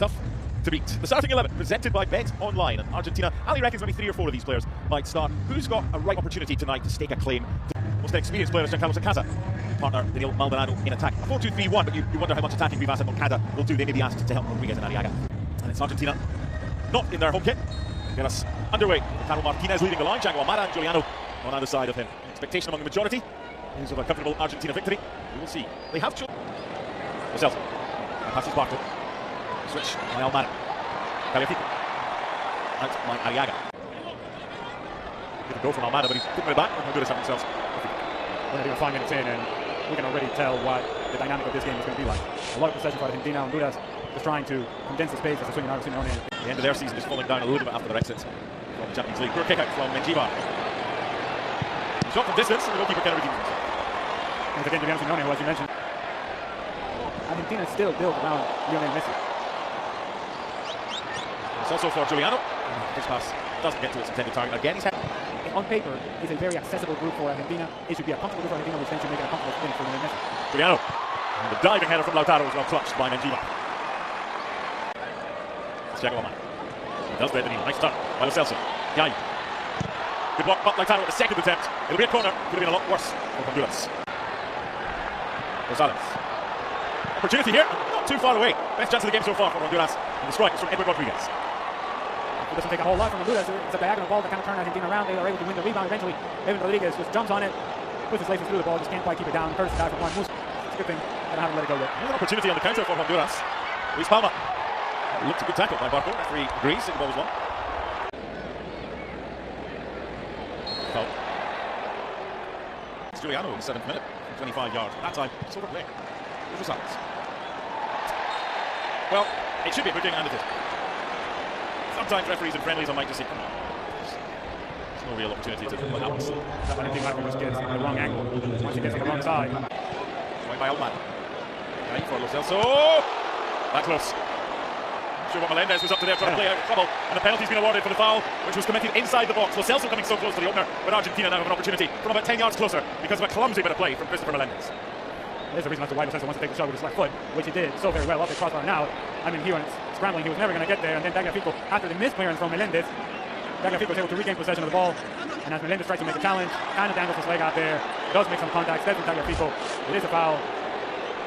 tough to beat. The starting 11 presented by Bet Online, and Argentina. Ali reckons maybe 3 or 4 of these players might start. Who's got a right opportunity tonight to stake a claim? Most experienced player is Giancarlo Casa, partner Daniel Maldonado in attack. A 4-2-3-1, but you wonder how much attacking Vivas and Moncada will do. They may be asked to help Rodriguez and Arriaga. And it's Argentina, not in their home kit. Get us underway. Lautaro Martinez leading the line. Django Amara and Giuliano on either side of him. Expectation among the majority is of a comfortable Argentina victory. We will see. They have chosen. Roselso. Passes Barto. Switch by Almada. Caliafico. Out by Arriaga. Good to go from Almada, but he's putting it back. Honduras have themselves. We're not even 5 minutes in, and we can already tell what the dynamic of this game is going to be like. A lot of possession for Argentina. Honduras just trying to condense the space as a swinging out Simeone. The end of their season is falling down a little bit after their exit from the Champions League. Poor kick out from Menjivar. Shot from distance, and the goalkeeper can redeem himself. And again, Giuliano Simeone, who, as you mentioned, Argentina is still built around Lionel Messi. It's also for Giuliano. His pass doesn't get to its intended target. Again, he's on paper, it's a very accessible group for Argentina. It should be a comfortable group for Argentina, which then should make it a comfortable finish for Lionel Messi. Giuliano. And the diving header from Lautaro is well clutched by Menjivar. Thiago Amara. He does better than him. Nice start by Lo Celso. Giuliano. Good block, but Lautaro at the second attempt. It'll be a corner. Could have been a lot worse for Honduras. Rosales. Opportunity here, not too far away. Best chance of the game so far for Honduras. And the strike is from Edward Rodriguez. It doesn't take a whole lot from Honduras. It's a diagonal ball that kind of turned Argentina around. They are able to win the rebound eventually. Edward Rodriguez just jumps on it, puts his laces through the ball, just can't quite keep it down. Curtis dive from one. It's a good thing that I haven't let it go yet. Another opportunity on the counter for Honduras. Luis Palma. Looked a good tackle by Barco. Referee agrees that the ball was won. Foul. It's Giuliano in the 7th minute, 25 yards. That time, it's overplay. There's Rosales. Well, it should be a booking, and it is. Sometimes referees and friendlies, I might just say, come on. There's no real opportunity to what happens. That anything like just gets on the wrong angle. Once he gets on the wrong side. Right by Almada. Right for Lo Celso. That close. Not sure what Melendez was up to there, trying to play out of trouble. And the penalty's been awarded for the foul, which was committed inside the box. Lo Celso coming so close to the opener, but Argentina now have an opportunity from about 10 yards closer because of a clumsy bit of play from Christopher Melendez. There's a reason as to why Lo Celso wants to take the shot with his left foot, which he did so very well off the crossbar. Now, I mean, he was scrambling, he was never going to get there, and then Tagliafico, after the misclearance from Melendez, Tagliafico was able to regain possession of the ball, and as Melendez tries to make a challenge, kind of dangles his leg out there, does make some contact, steps from Tagliafico. It is a foul,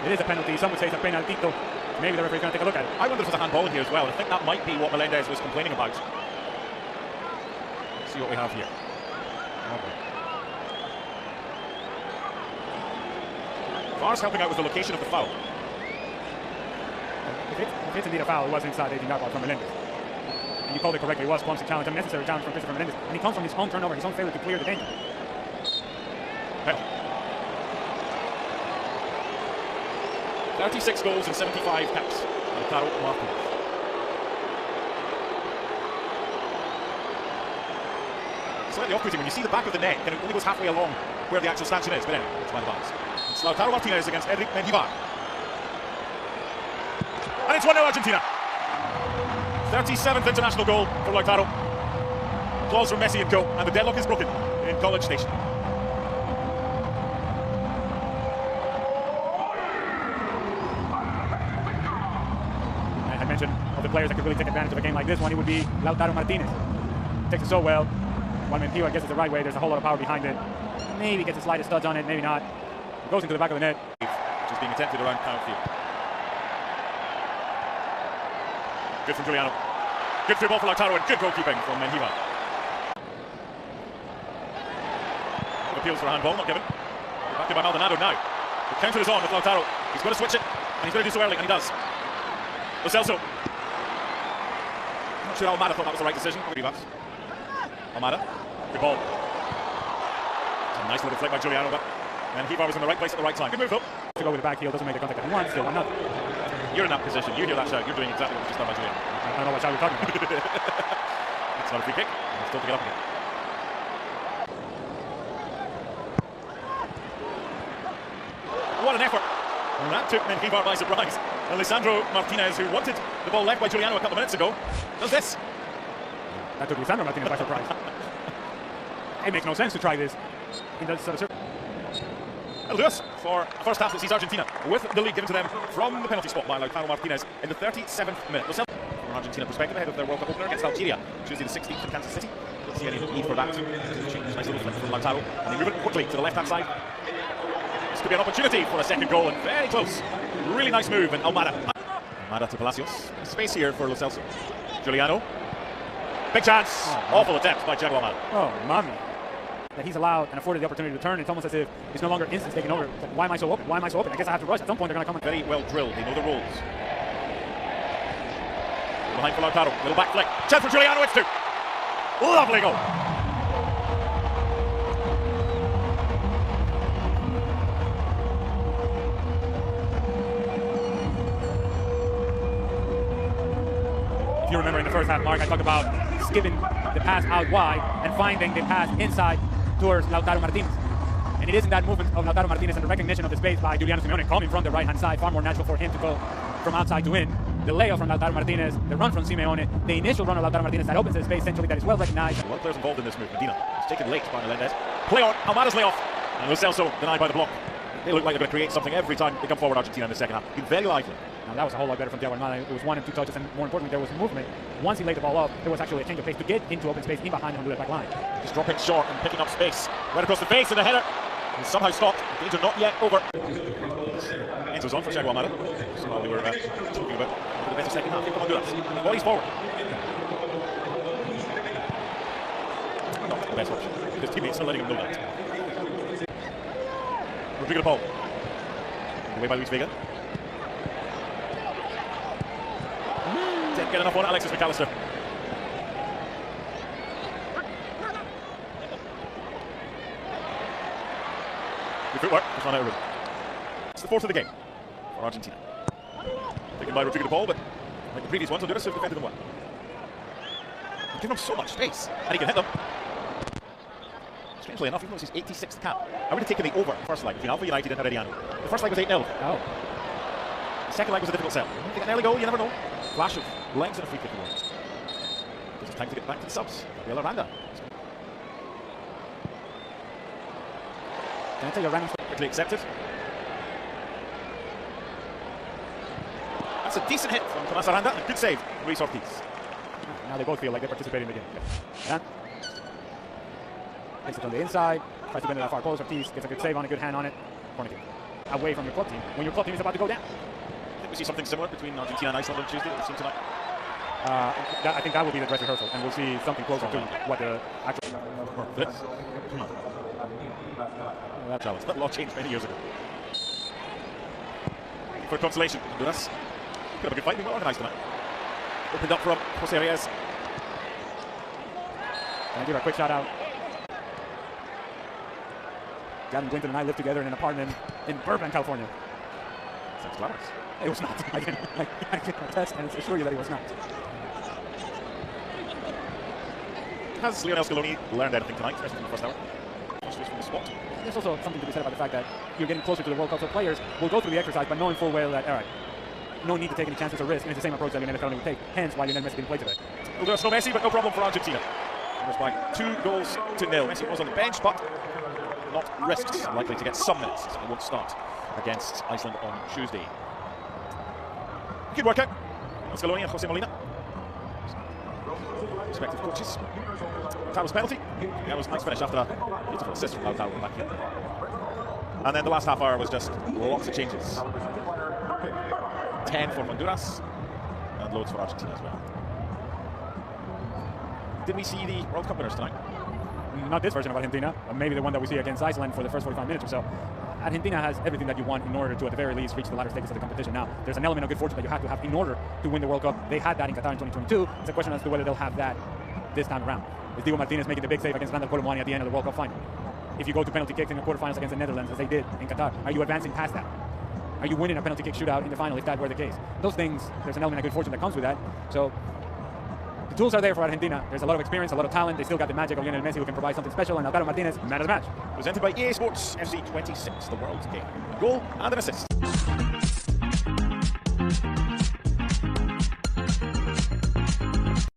it is a penalty, some would say it's a penaltito. Maybe the referee's going to take a look at it. I wonder if there's a handball in here as well. I think that might be what Melendez was complaining about. Let's see what we have here. VAR's helping out with the location of the foul. If it's indeed a foul, it was inside 18-yard box from Melendez. And you called it correctly, it was clumsy challenge, unnecessary challenge from Christopher Melendez. And he comes from his own turnover, his own failure to clear the danger. Penalty. 36 goals and 75 caps. Lautaro Martinez. Slightly off-putting when you see the back of the net, and it only goes halfway along where the actual stanchion is, but anyway, it's by the bounds. It's Lautaro Martinez against Enric Menjivar. And it's 1-0 Argentina. 37th international goal for Lautaro. Applause from Messi and co, and the deadlock is broken in College Station. I mentioned of the players that could really take advantage of a game like this one, it would be Lautaro Martinez. Takes it so well. When Menjivar gets it the right way, there's a whole lot of power behind it. Maybe gets the slightest studs on it, maybe not. It goes into the back of the net. Which is being attempted around Pound Field. Good from Giuliano. Good through ball for Lautaro and good goalkeeping from Menjivar. Appeals for a handball, not given. Back in by Maldonado now. The counter is on with Lautaro. He's going to switch it, and he's going to do so early, and he does. Lo Celso. Not sure Almada thought that was the right decision. Almada. Good ball. It's a nice little flick by Giuliano, but Menjivar was in the right place at the right time. Good move though. To go with the back heel, doesn't make the contact at once, still 1-0. You're in that position. You hear that shout. You're doing exactly what was just done by Giuliano. I don't know what shot you're talking about. It's not a free kick. It's still to get up again. What an effort. And that took Menjivar by surprise. Alessandro Martinez, who wanted the ball left by Giuliano a couple of minutes ago, does this. That took Alessandro Martinez by surprise. It makes no sense to try this. He does That'll do us for a first half that sees Argentina with the lead given to them from the penalty spot by Lautaro Martinez in the 37th minute. From an Argentina perspective, ahead of their World Cup opener against Algeria, Tuesday the 16th in Kansas City. Don't see any need for that. Nice little flip from Lautaro, and they move it quickly to the left-hand side. This could be an opportunity for a second goal, and very close. Really nice move, and Almada to Palacios. Space here for Lo Celso. Giuliano. Big chance. Awful attempt by Thiago Almada. Oh, mommy. That he's allowed and afforded the opportunity to turn. It's almost as if it's no longer instant taking over. It's like, why am I so open? Why am I so open? I guess I have to rush. At some point, they're going to come. Very well drilled. They know the rules. Behind for Lautaro. Little back flick. Chance for Giuliano. It's two. Lovely goal. If you remember in the first half, Mark, I talked about skipping the pass out wide and finding the pass inside towards Lautaro Martinez. And it isn't that movement of Lautaro Martinez and the recognition of the space by Giuliano Simeone coming from the right-hand side, far more natural for him to go from outside to in. The layoff from Lautaro Martinez, the run from Simeone, the initial run of Lautaro Martinez that opens the space centrally that is well recognized. A lot of players involved in this move. Medina is taken late by Melendez. Play on, Almada's layoff. And Lo Celso denied by the block. They look like they're going to create something every time they come forward, Argentina, in the second half. Been very lively. Now that was a whole lot better from Thiago Almada. It was 1 and 2 touches, and more importantly, there was movement. Once he laid the ball up, there was actually a change of pace to get into open space in behind the Honduras back line. Just dropping short and picking up space. Right across the face and the header. And somehow stopped. Danger not yet over. Enzo's on for Thiago Almada. So while we were talking about the better second half, here come Honduras. Bodies forward. Not the best option. His teammates are letting him know that. Rodrigo de Paul. Away by Luis Vega. Didn't get enough on Alexis McAllister. Good footwork. Just run out of room. It's the fourth of the game for Argentina. Taken by Rodrigo de Paul, but like the previous ones, Honduras have defended them well. They've given them so much space, and he can hit them. Strangely enough, even though it's his 86th cap, I would have taken the over first leg between Alpha United and Herediano. The first leg was 8-0. Oh. The second leg was a difficult sell. They get an early goal, you never know. Flash of legs and a free kick away. Gives us time to get back to the subs. Gabriel Aranda. Can I tell you a random Quickly accepted. That's a decent hit from Tomas Aranda and a good save from Luis Ortiz. Now they both feel like they participate in the game. Yeah. Takes it on the inside, tries to bend it that far post. Ortiz gets a good save on it, good hand on it. Corner kick. Away from your club team when your club team is about to go down. I think we see something similar between Argentina and Iceland on Tuesday that we've seen tonight. I think that will be the dress rehearsal, and we'll see something closer to what the actual. That challenge. That law changed many years ago. For consolation, Honduras could have a good fight, being well organised tonight. Opened up from Jose Reyes. Can I give a quick shout out? Gavin Winton and I lived together in an apartment in Burbank, California. Sounds glamorous. It was not. I can attest and assure you that it was not. Has Lionel Scaloni learned anything tonight, especially from the first hour? Just from the spot. There's also something to be said about the fact that you're getting closer to the World Cup, so players will go through the exercise but knowing full well that, all right, no need to take any chances or risks, and it's the same approach that Lionel Scaloni would take, hence why Lionel Messi didn't play today. Well, there's no Messi, but no problem for Argentina. It was by 2-0. Messi was on the bench, but not risked. Likely to get some minutes. He won't start against Iceland on Tuesday. Good workout. Scaloni and Jose Molina. Respective coaches. Lautaro's penalty. That was a nice finish after a beautiful assist from Lautaro back here. And then the last half hour was just lots of changes. 10 for Honduras and loads for Argentina as well. Did we see the World Cup winners tonight? Not this version of Argentina, but maybe the one that we see against Iceland for the first 45 minutes or so. Argentina has everything that you want in order to, at the very least, reach the latter stages of the competition. Now, there's an element of good fortune that you have to have in order to win the World Cup. They had that in Qatar in 2022. It's a question as to whether they'll have that this time around. Is Diego Martinez making the big save against Randall Colomwani at the end of the World Cup final? If you go to penalty kicks in the quarterfinals against the Netherlands, as they did in Qatar, are you advancing past that? Are you winning a penalty kick shootout in the final if that were the case? Those things, there's an element of good fortune that comes with that. So the tools are there for Argentina. There's a lot of experience, a lot of talent. They still got the magic of Lionel Messi who can provide something special, and Lautaro Martinez, man of the match. Presented by EA Sports FC 26, the world's game. Goal and an assist.